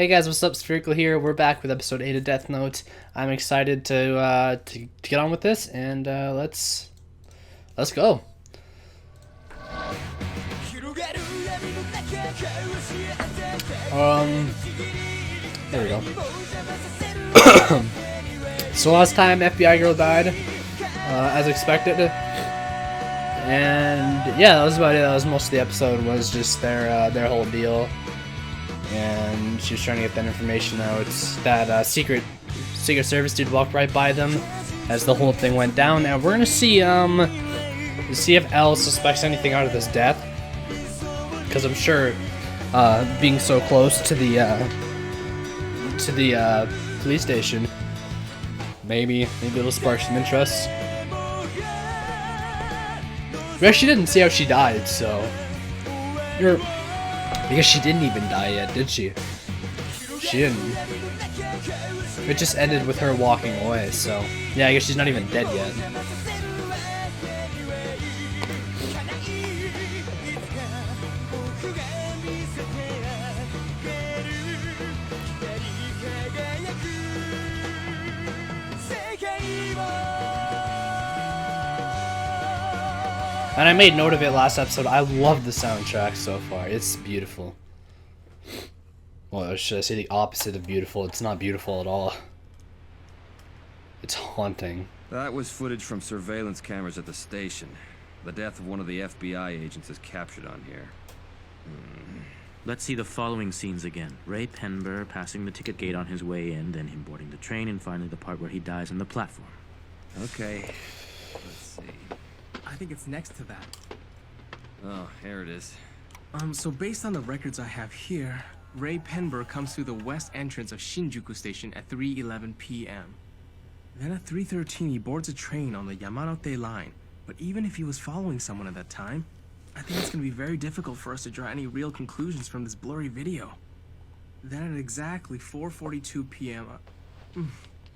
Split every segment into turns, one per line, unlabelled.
Hey guys, what's up? Spherical here. We're back with episode 8 of Death Note. I'm excited to get on with this, and let's go. There we go. So last time FBI girl died, as expected, and yeah, that was about it. That was most of the episode. Was just their whole deal. And she was trying to get that information out. That Secret Service dude walked right by them as the whole thing went down. And we're gonna see if L suspects anything out of this death, because I'm sure being so close to the police station, maybe it'll spark some interest. We actually didn't see how she died, so because she didn't even die yet, did she? She didn't. It just ended with her walking away, so yeah, I guess she's not even dead yet. And I made note of it last episode. I love the soundtrack so far. It's beautiful. Well, should I say the opposite of beautiful? It's not beautiful at all. It's haunting.
That was footage from surveillance cameras at the station. The death of one of the FBI agents is captured on here.
Let's see the following scenes again. Ray Penber passing the ticket gate on his way in, then him boarding the train, and finally the part where he dies on the platform.
Okay. Let's see.
I think it's next to that.
Oh, here it is.
So based on the records I have here, Ray Penber comes through the west entrance of Shinjuku Station at 3:11 p.m. Then at 3:13 he boards a train on the Yamanote line. But even if he was following someone at that time, I think it's going to be very difficult for us to draw any real conclusions from this blurry video. Then at exactly 4:42 p.m.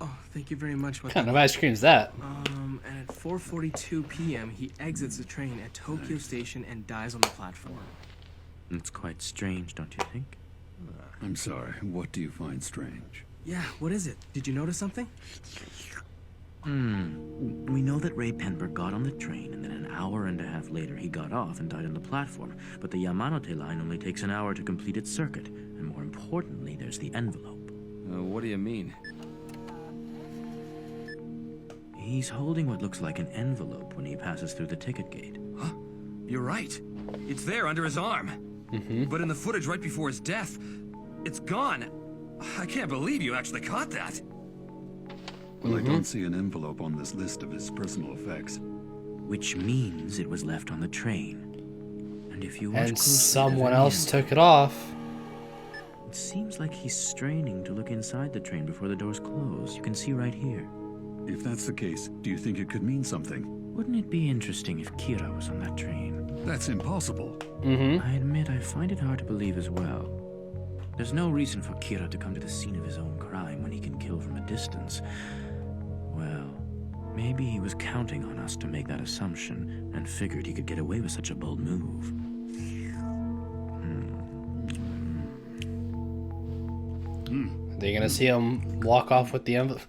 Oh, thank you very much.
What kind of ice cream is that?
And at 4:42 p.m. he exits the train at Tokyo Station and dies on the platform.
It's quite strange, don't you think?
I'm sorry, what do you find strange?
Yeah, what is it? Did you notice something?
We know that Ray Penber got on the train, and then an hour and a half later he got off and died on the platform. But the Yamanote line only takes an hour to complete its circuit. And more importantly, there's the envelope.
What do you mean?
He's holding what looks like an envelope when he passes through the ticket gate.
Huh? You're right. It's there under his arm. But in the footage right before his death, it's gone. I can't believe you actually caught that.
Well, I don't see an envelope on this list of his personal effects.
Which means it was left on the train. And if you watch
And
closely,
someone else took it off.
It seems like he's straining to look inside the train before the doors close. You can see right here.
If that's the case, do you think it could mean something?
Wouldn't it be interesting if Kira was on that train?
That's impossible.
I admit I find it hard to believe as well. There's no reason for Kira to come to the scene of his own crime when he can kill from a distance. Well, maybe he was counting on us to make that assumption and figured he could get away with such a bold move.
Are they gonna see him walk off with the envelope?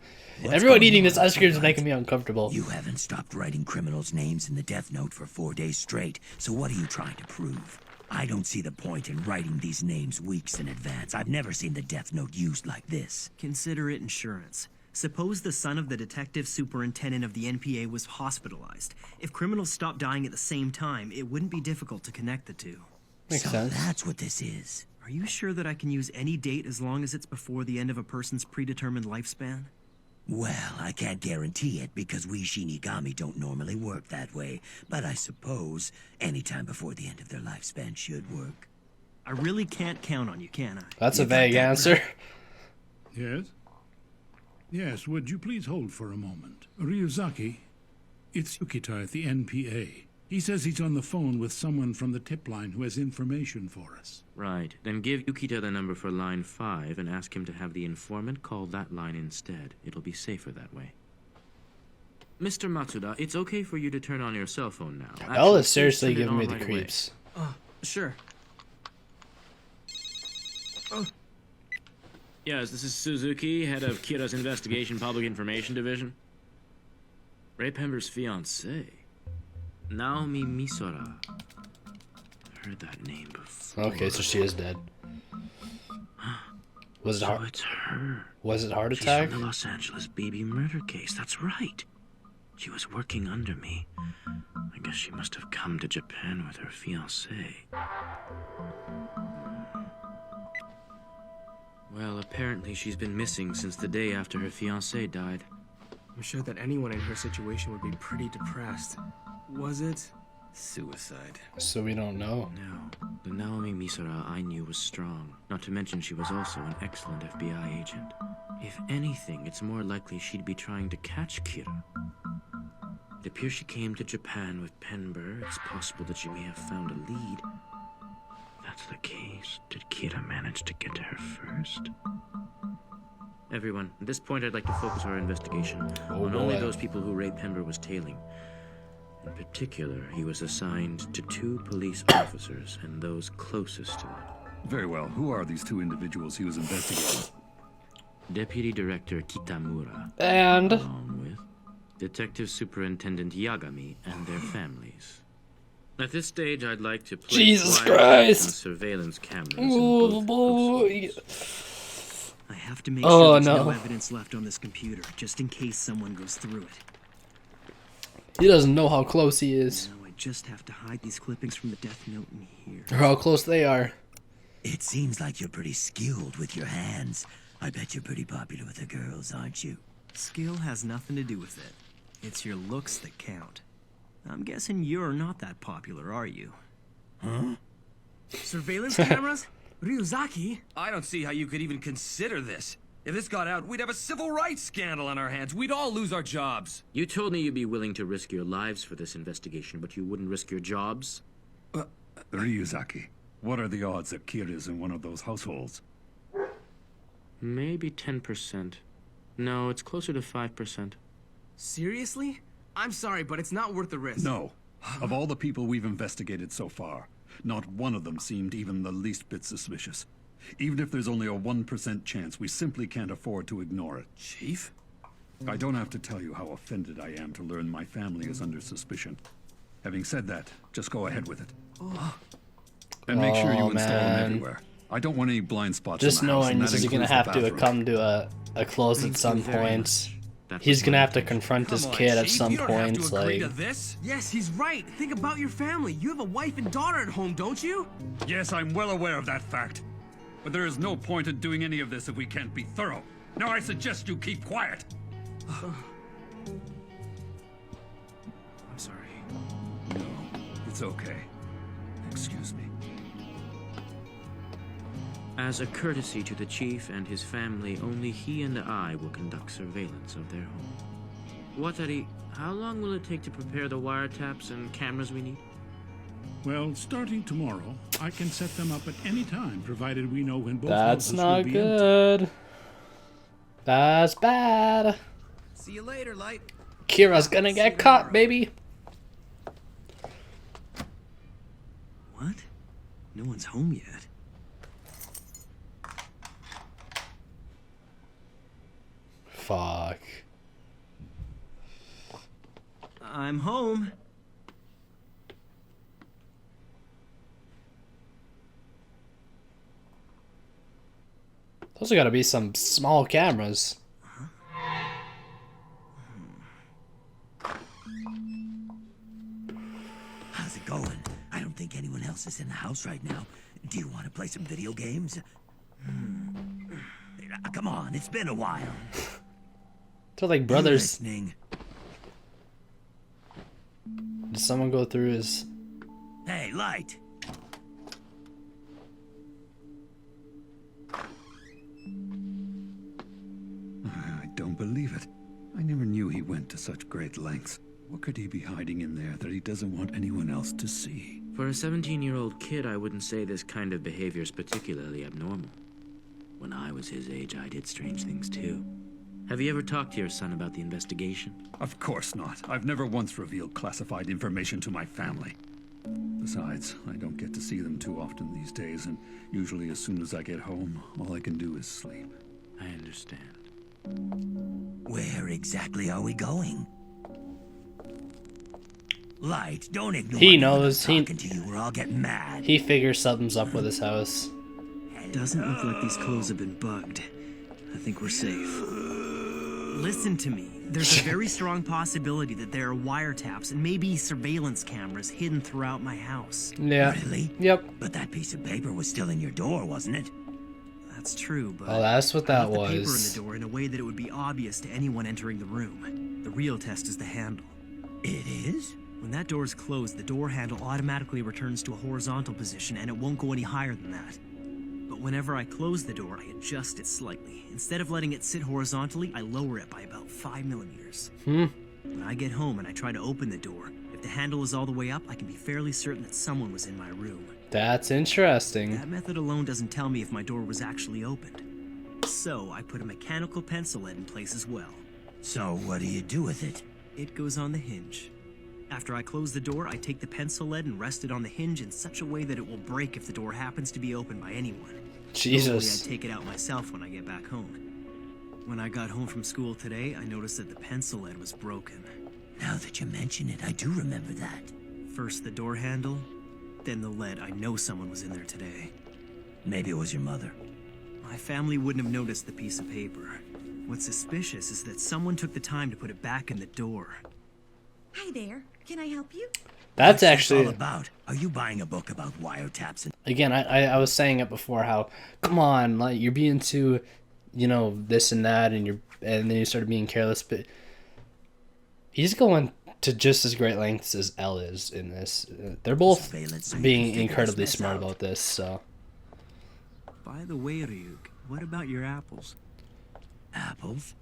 Everyone eating this ice cream is making me uncomfortable.
You haven't stopped writing criminals' names in the Death Note for 4 days straight, so what are you trying to prove? I don't see the point in writing these names weeks in advance. I've never seen the Death Note used like this.
Consider it insurance. Suppose the son of the detective superintendent of the NPA was hospitalized. If criminals stopped dying at the same time, it wouldn't be difficult to connect the two.
Makes
So
sense.
that's what this is.
Are you sure that I can use any date as long as it's before the end of a person's predetermined lifespan?
Well, I can't guarantee it because we Shinigami don't normally work that way, but I suppose any time before the end of their lifespan should work.
I really can't count on you, can I?
That's a
You got
vague
that
answer.
Yes? Yes, would you please hold for a moment? Ryuzaki, it's Yukita at the NPA. He says he's on the phone with someone from the tip line who has information for us.
Right. Then give Yukita the number for line 5 and ask him to have the informant call that line instead. It'll be safer that way. Mr. Matsuda, it's okay for you to turn on your cell phone now.
L
Actually,
is seriously
please turn it
giving me
on
the
right away.
creeps.
Sure.
Yes, this is Suzuki, head of Kira's Investigation Public Information Division. Ray Pember's fiancée, Naomi Misora. I've heard that name before.
Okay, so she is dead. Was it
So
heart?
it's her.
Was it heart
She's
attack?
from the Los Angeles baby murder case. That's right. She was working under me. I guess she must have come to Japan with her fiancé. Well, apparently she's been missing since the day after her fiancé died.
I'm sure that anyone in her situation would be pretty depressed. Was it suicide?
So we don't know.
No, the Naomi Misora I knew was strong. Not to mention she was also an excellent FBI agent. If anything, it's more likely she'd be trying to catch Kira. It appears she came to Japan with Penber. It's possible that she may have found a lead. If that's the case, did Kira manage to get to her first? Everyone, at this point I'd like to focus our investigation on only
boy.
those people who Ray Penber was tailing. In particular, he was assigned to 2 police officers and those closest to him.
Very well. Who are these 2 individuals he was investigating?
Deputy Director Kitamura,
And
along with Detective Superintendent Yagami and their families. At this stage, I'd like to place
Jesus
wire
Christ.
and surveillance cameras in
oh
both
boy.
I have to make
Oh,
sure there's
no.
no evidence left on this computer, just in case someone goes through it.
He doesn't know how close he is,
Now I just have to hide these clippings from the death note in here.
or how close they are.
It seems like you're pretty skilled with your hands. I bet you're pretty popular with the girls, aren't you?
Skill has nothing to do with it. It's your looks that count. I'm guessing you're not that popular, are you?
Surveillance cameras? Ryuzaki?
I don't see how you could even consider this. If this got out, we'd have a civil rights scandal on our hands. We'd all lose our jobs.
You told me you'd be willing to risk your lives for this investigation, but you wouldn't risk your jobs?
Ryuzaki, what are the odds that Kira's in one of those households?
Maybe 10%. No, it's closer to 5%.
Seriously? I'm sorry, but it's not worth the risk.
No. Of all the people we've investigated so far, not one of them seemed even the least bit suspicious. Even if there's only a 1% chance, we simply can't afford to ignore it.
Chief?
I don't have to tell you how offended I am to learn my family is under suspicion. Having said that, just go ahead with it. And make sure you
Oh,
install them
man.
everywhere. I don't want any blind spots
Just
in the house,
knowing
and
this
that
is gonna
includes the
have to
bathroom.
come to a close at some
very
point.
much. That
He's
was
gonna
my
have to
intention.
confront his
Come on,
kid at
Chief,
some
you don't have
point.
to agree
Like,
to this.
Yes, he's right. Think about your family. You have a wife and daughter at home, don't you?
Yes, I'm well aware of that fact. But there is no point in doing any of this if we can't be thorough. Now I suggest you keep quiet.
I'm sorry.
No, it's okay. Excuse me.
As a courtesy to the chief and his family, only he and I will conduct surveillance of their home. Watari, how long will it take to prepare the wiretaps and cameras we need?
Well, starting tomorrow, I can set them up at any time, provided we know when both
that's
houses will
not
be empty.
good. That's bad.
See you later, Light.
Kira's gonna get caught, baby.
What? No one's home yet.
Fuck.
I'm home.
Those are gotta be some small cameras.
How's it going? I don't think anyone else is in the house right now. Do you want to play some video games? Come on, it's been a while.
They're like
You
brothers.
listening?
Did someone go through his...
Hey, Light.
I don't believe it. I never knew he went to such great lengths. What could he be hiding in there that he doesn't want anyone else to see?
For a 17-year-old kid, I wouldn't say this kind of behavior is particularly abnormal. When I was his age, I did strange things too. Have you ever talked to your son about the investigation?
Of course not. I've never once revealed classified information to my family. Besides, I don't get to see them too often these days, and usually as soon as I get home, all I can do is sleep.
I understand.
Where exactly are we going? Light, don't ignore
He
me
knows.
when I'm talking to you or I'll get mad.
He figures something's up with his house.
Doesn't look like these clothes have been bugged. I think we're safe. Listen to me. There's a very strong possibility that there are wiretaps and maybe surveillance cameras hidden throughout my house.
Yeah.
Really?
Yep.
But that piece of paper was still in your door, wasn't it?
That's true, but
Oh, that's what
I
that
left the paper in
was.
the door in a way that it would be obvious to anyone entering the room. The real test is the handle.
It is?
When that door is closed, the door handle automatically returns to a horizontal position and it won't go any higher than that. But whenever I close the door, I adjust it slightly. Instead of letting it sit horizontally, I lower it by about 5 millimeters. When I get home and I try to open the door, if the handle is all the way up, I can be fairly certain that someone was in my room.
That's interesting.
That method alone doesn't tell me if my door was actually opened. So I put a mechanical pencil lead in place as well.
So what do you do with it?
It goes on the hinge. After I close the door, I take the pencil lead and rest it on the hinge in such a way that it will break if the door happens to be opened by anyone.
Jesus.
Normally, I take it out myself when I get back home. When I got home from school today, I noticed that the pencil lead was broken.
Now that you mention it, I do remember that.
First the door handle, then the lead. I know someone was in there today.
Maybe it was your mother.
My family wouldn't have noticed the piece of paper. What's suspicious is that someone took the time to put it back in the door.
Hi there. Can I help you?
That's
What's this
actually
all about? Are you buying a book about wiretaps and
again. I was saying it before. How come on, like you're being too, this and that, and then you started being careless. But he's going to just as great lengths as Elle is in this. They're both
surveillance so you
being
can figure
incredibly
this mess
smart
out?
about this. So
By the way, Ryuk, what about your apples?
Apples?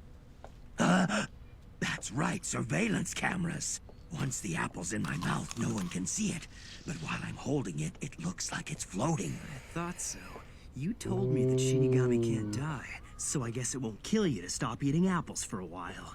That's right, surveillance cameras. Once the apple's in my mouth, no one can see it. But while I'm holding it, it looks like it's floating.
I thought so. You told me that Shinigami can't die, so I guess it won't kill you to stop eating apples for a while.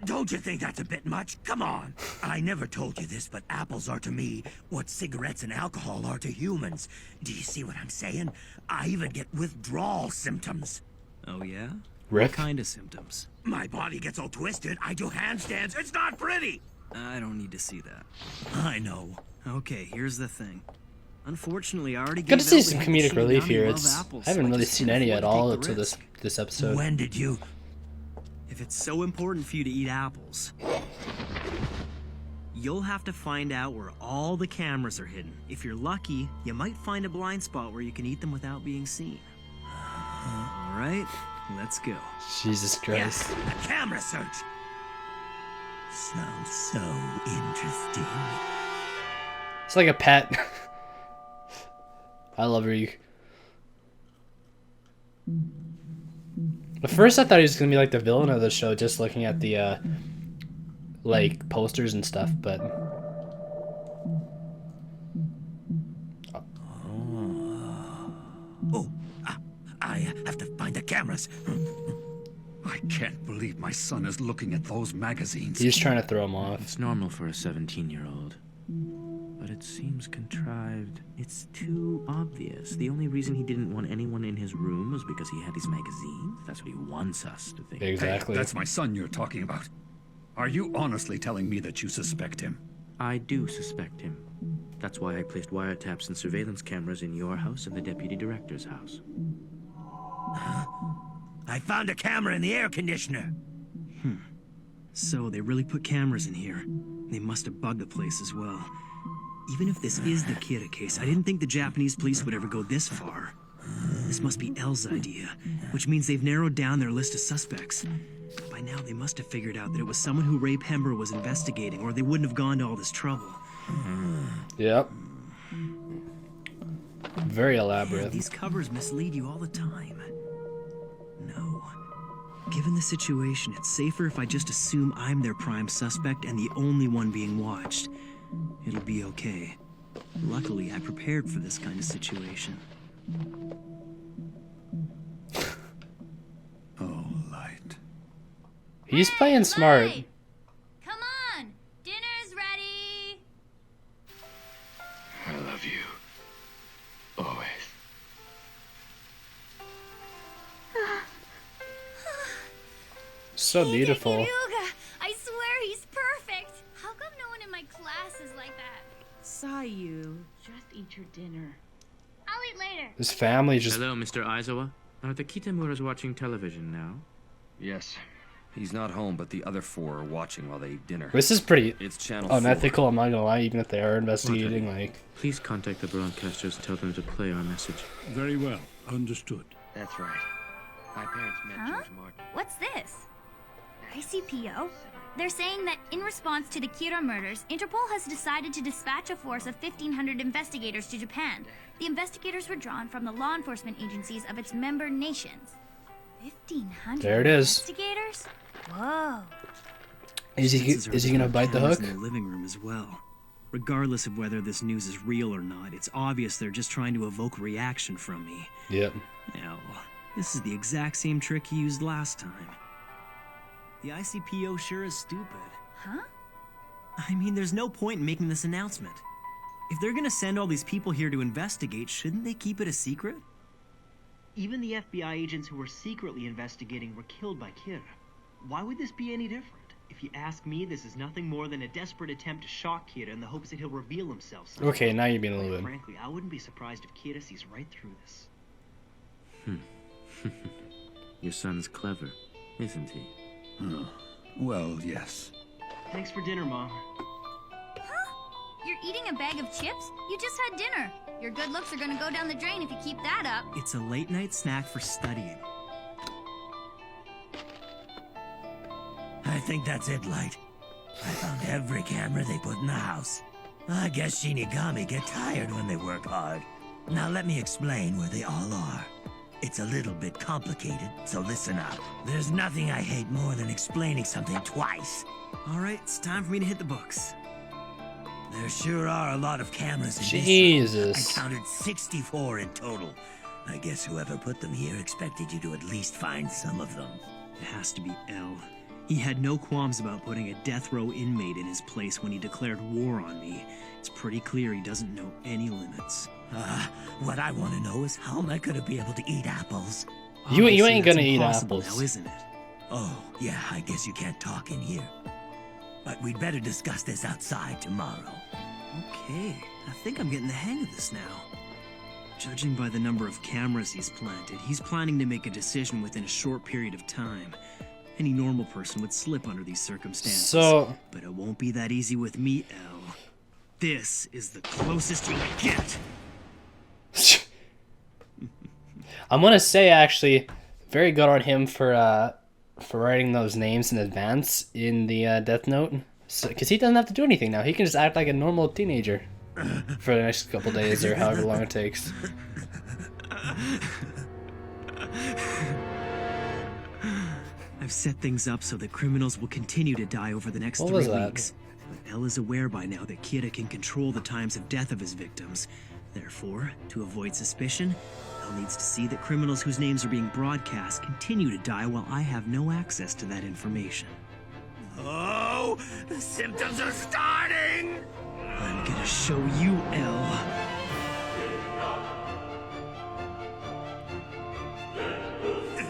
Don't you think that's a bit much? Come on. I never told you this, but apples are to me what cigarettes and alcohol are to humans. Do you see what I'm saying? I even get withdrawal symptoms.
Oh yeah?
Rick?
What kind of symptoms?
My body gets all twisted. I do handstands. It's not pretty.
I don't need to see that.
I know.
Okay, here's the thing. Unfortunately, I already
good to
gave
see
out
some
that
comedic relief
Shinigami
here.
love
It's
apples,
I haven't
so
really
just
seen
can't
any
afford
at
to take
all
the
to
risk.
this episode.
When did you?
If it's so important for you to eat apples, you'll have to find out where all the cameras are hidden. If you're lucky, you might find a blind spot where you can eat them without being seen. All right, let's go.
Jesus Christ.
Yes, a camera search. Sounds so interesting.
It's like a pet. I love Ryuk. At first I thought he was gonna be like the villain of the show, just looking at the like posters and stuff, but
Oh, I have to find the cameras.
I can't believe my son is looking at those magazines.
he's trying to throw him off.
It's normal for a 17-year-old. But it seems contrived. It's too obvious. The only reason he didn't want anyone in his room was because he had his magazines. That's what he wants us to think.
Exactly.
Hey, that's my son you're talking about. Are you honestly telling me that you suspect him?
I do suspect him. That's why I placed wiretaps and surveillance cameras in your house and the deputy director's house.
I found a camera in the air conditioner.
So they really put cameras in here. They must have bugged the place as well. Even if this is the Kira case, I didn't think the Japanese police would ever go this far. This must be Elle's idea, which means they've narrowed down their list of suspects. By now, they must have figured out that it was someone who Ray Pember was investigating, or they wouldn't have gone to all this trouble.
Yep. Very
Man,
elaborate.
these covers mislead you all the time. No. Given the situation, it's safer if I just assume I'm their prime suspect and the only one being watched. It'll be okay. Luckily, I prepared for this kind of situation.
Oh, Light.
He's playing smart.
Hi. Come on. Dinner's ready.
I love you. Always.
so beautiful.
Kiruga! I swear he's perfect! How come no one in my class is like that?
Sayu, just eat your dinner.
I'll eat later.
His family just...
Hello, Mr. Aizawa. Are the Kitamuras watching television now?
Yes. He's not home, but the other 4 are watching while they eat dinner.
This is pretty
It's channel
unethical, I'm not gonna lie, even if they are investigating, like...
Please contact the broadcasters and tell them to play our message.
Very well. Understood.
That's right. My parents met
Huh?
George Martin.
What's this? ICPO? They're saying that in response to the Kira murders, Interpol has decided to dispatch a force of 1,500 investigators to Japan. The investigators were drawn from the law enforcement agencies of its member nations. 1,500
There it is.
investigators? Whoa.
Is he
Chances are
gonna
there's
bite the
cameras
hook?
in the living room as well. Regardless of whether this news is real or not, it's obvious they're just trying to evoke reaction from me.
Yep.
Now, this is the exact same trick he used last time. The ICPO sure is stupid.
Huh?
I mean, there's no point in making this announcement. If they're gonna send all these people here to investigate, shouldn't they keep it a secret? Even the FBI agents who were secretly investigating were killed by Kira. Why would this be any different? If you ask me, this is nothing more than a desperate attempt to shock Kira in the hopes that he'll reveal himself someday.
Okay, now you're being a little bit...
Frankly, I wouldn't be surprised if Kira sees right through this.
Your son's clever, isn't he?
Well, yes.
Thanks for dinner, Mom.
You're eating a bag of chips? You just had dinner. Your good looks are gonna go down the drain if you keep that up.
It's a late-night snack for studying.
I think that's it, Light. I found every camera they put in the house. I guess Shinigami get tired when they work hard. Now let me explain where they all are. It's a little bit complicated, so listen up. There's nothing I hate more than explaining something twice.
All right, it's time for me to hit the books.
There sure are a lot of cameras in this room.
Jesus.
I counted 64 in total. I guess whoever put them here expected you to at least find some of them.
It has to be L. He had no qualms about putting a death row inmate in his place when he declared war on me. It's pretty clear he doesn't know any limits.
What I want to know is how am I going to be able to eat apples?
You
Obviously,
ain't
that's
gonna eat
impossible
apples.
now, isn't it?
Oh, yeah, I guess you can't talk in here. But we'd better discuss this outside tomorrow.
Okay, I think I'm getting the hang of this now. Judging by the number of cameras he's planted, he's planning to make a decision within a short period of time. Any normal person would slip under these circumstances.
So...
But it won't be that easy with me, L. This is the closest you get.
I'm gonna say, actually, very good on him for writing those names in advance in the Death Note. Because he doesn't have to do anything now. He can just act like a normal teenager for the next couple days or however long it takes.
I've set things up so that criminals will continue to die over the next
What
3
was that?
weeks. But L is aware by now that Kira can control the times of death of his victims. Therefore, to avoid suspicion, L needs to see that criminals whose names are being broadcast continue to die while I have no access to that information.
Oh, the symptoms are starting!
I'm gonna show you, L.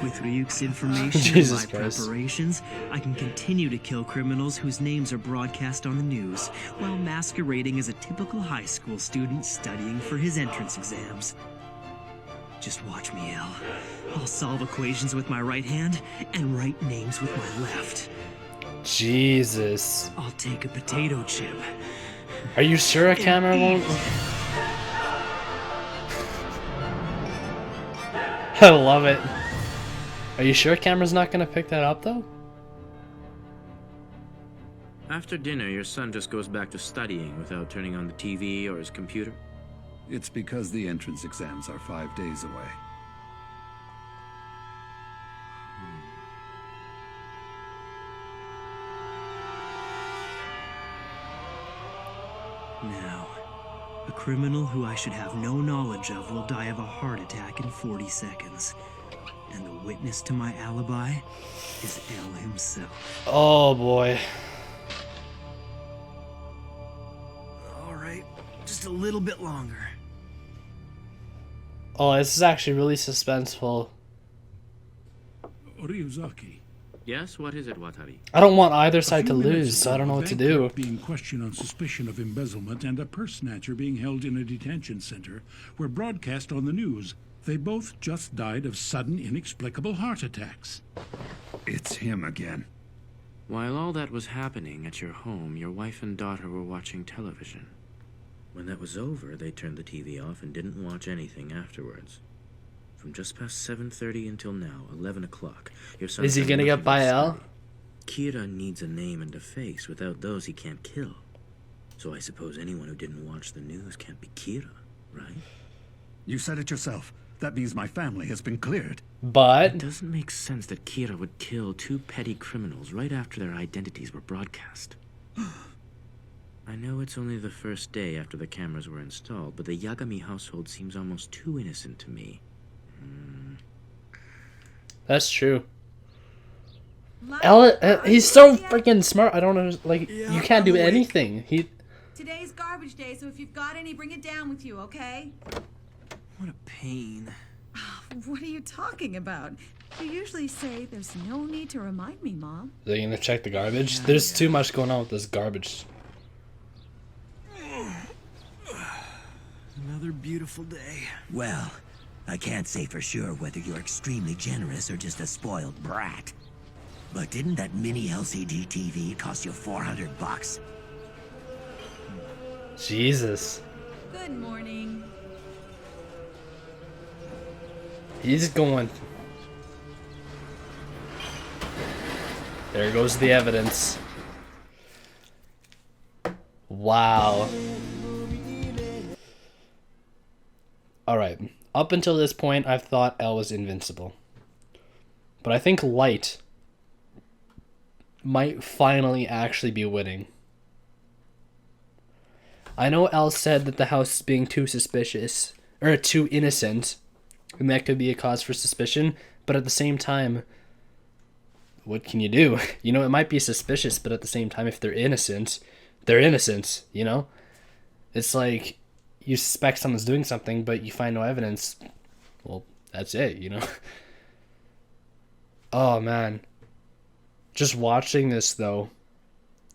With Ryuk's information and
Jesus
my
Christ.
preparations, I can continue to kill criminals whose names are broadcast on the news, while masquerading as a typical high school student studying for his entrance exams. Just watch me, L. I'll solve equations with my right hand and write names with my left.
Jesus.
I'll take a potato chip.
Are you sure a camera won't? I love it. Are you sure a camera's not gonna pick that up, though?
After dinner, your son just goes back to studying without turning on the TV or his computer?
It's because the entrance exams are 5 days away.
Now, a criminal who I should have no knowledge of will die of a heart attack in 40 seconds. And the witness to my alibi is L himself.
Oh boy.
All right, just a little bit longer.
Oh, this is actually really suspenseful.
Ryuzaki,
Yes, what is it, Watari?
I don't want either
A
side to
few minutes
lose, so I
ago,
don't know
a
what to
bank
do.
clerk being questioned on suspicion of embezzlement and a purse snatcher being held in a detention center were broadcast on the news. They both just died of sudden, inexplicable heart attacks.
It's him again.
While all that was happening at your home, your wife and daughter were watching television. When that was over, they turned the TV off and didn't watch anything afterwards. From just past 7:30 until now, 11 o'clock, your son...
Is he gonna get by L?
Kira needs a name and a face. Without those, he can't kill. So I suppose anyone who didn't watch the news can't be Kira, right?
You said it yourself. That means my family has been cleared.
But
it doesn't make sense that Kira would kill two petty criminals right after their identities were broadcast. I know it's only the first day after the cameras were installed, but the Yagami household seems almost too innocent to me.
That's true. He's so freaking smart. I don't know, like, you can't do anything.
Today's garbage day, so if you've got any, bring it down with you, okay?
What a pain.
What are you talking about? You usually say there's no need to remind me, Mom.
Are they gonna check the garbage? There's too much going on with this garbage.
Another beautiful day.
Well, I can't say for sure whether you're extremely generous or just a spoiled brat. But didn't that mini LCD TV cost you $400?
Jesus.
Good morning.
He's going. There goes the evidence. Wow. Alright. Up until this point, I've thought Elle was invincible. But I think Light might finally actually be winning. I know Elle said that the house is being too suspicious, or too innocent, and that could be a cause for suspicion, but at the same time, what can you do? You know, it might be suspicious, but at the same time, if they're innocent, you know? It's like, you suspect someone's doing something, but you find no evidence. Well, that's it, you know? Oh, man. Just watching this, though,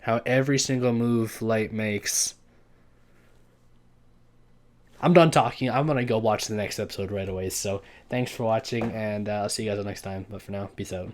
how every single move Light makes... I'm done talking. I'm going to go watch the next episode right away. So, thanks for watching, and I'll see you guys next time. But for now, peace out.